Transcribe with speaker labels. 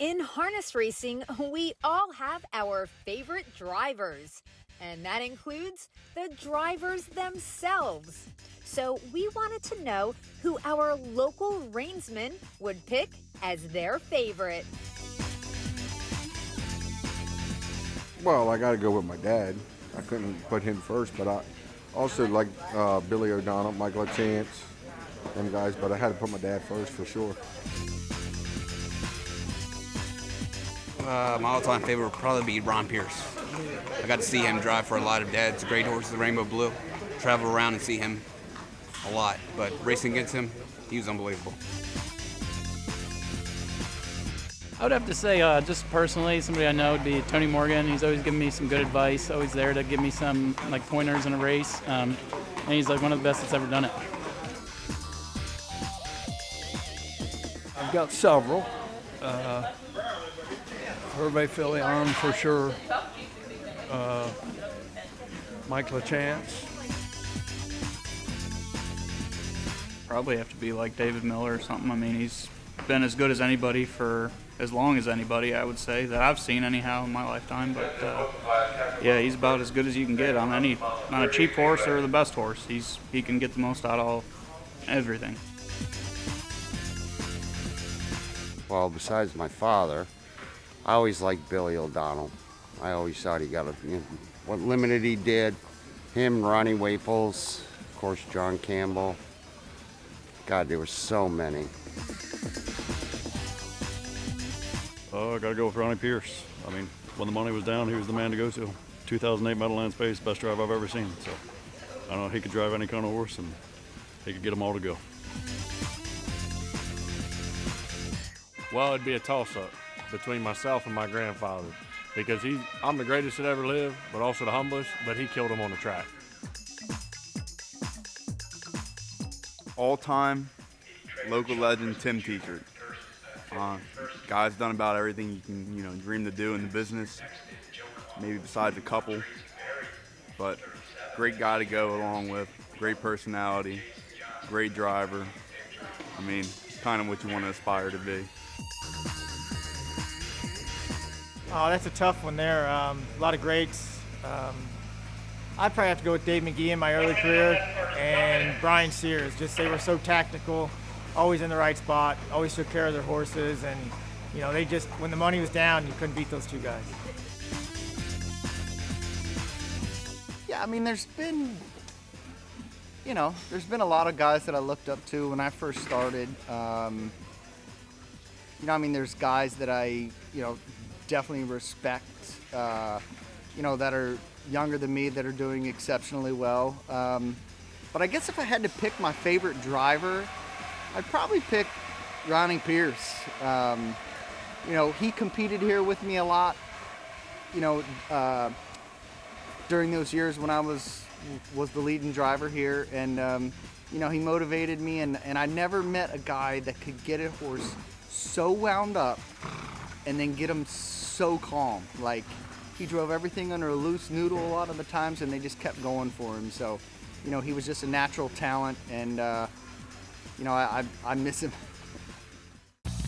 Speaker 1: In harness racing, we all have our favorite drivers, and that includes the drivers themselves. So, we wanted to know who our local reinsmen would pick as their favorite.
Speaker 2: Well, I got to go with my dad. I couldn't put him first, but I also like Billy O'Donnell, Michael Chance, them guys. But I had to put my dad first for sure.
Speaker 3: My all-time favorite would probably be Ron Pierce. I got to see him drive for a lot of dads. Great horse, the Rainbow Blue. Travel around and see him a lot, but racing against him, he was unbelievable.
Speaker 4: I would have to say, just personally, somebody I know would be Tony Morgan. He's always given me some good advice, always there to give me some pointers in a race, and he's one of the best that's ever done it.
Speaker 5: I've got several. Hervé Filion for sure. Michael Chance.
Speaker 4: Probably have to be like David Miller or something. I mean, he's been as good as anybody for as long as anybody, I would say, that I've seen anyhow in my lifetime. But yeah, he's about as good as you can get on a cheap horse or the best horse. He can get the most out of everything.
Speaker 6: Well, besides my father, I always liked Billy O'Donnell. I always thought he got what limited he did. Him, Ronnie Waples, of course, John Campbell. God, there were so many.
Speaker 7: I got to go with Ronnie Pierce. I mean, when the money was down, he was the man to go to. 2008 Meadowlands Pace, best drive I've ever seen. So, I don't know, he could drive any kind of horse, and he could get them all to go.
Speaker 8: Well, it'd be a toss-up between myself and my grandfather because I'm the greatest that ever lived, but also the humblest, but he killed him on the track.
Speaker 9: All-time local legend Tim Teachert. Guy's done about everything you can, dream to do in the business, maybe besides a couple. But great guy to go along with, great personality, great driver. I mean, kind of what you want to aspire to be.
Speaker 10: Oh, that's a tough one there. A lot of greats. I'd probably have to go with Dave McGee in my early career and Brian Sears. Just they were so tactical, always in the right spot, always took care of their horses, and they just when the money was down, you couldn't beat those two guys.
Speaker 11: Yeah, I mean, there's been a lot of guys that I looked up to when I first started. There's guys that I definitely respect. That are younger than me that are doing exceptionally well. But I guess if I had to pick my favorite driver, I'd probably pick Ronnie Pierce. He competed here with me a lot, during those years when I was the leading driver here. And, he motivated me. And I never met a guy that could get a horse so wound up and then get him so calm. Like, he drove everything under a loose noodle a lot of the times, and they just kept going for him. So, he was just a natural talent, and, I miss him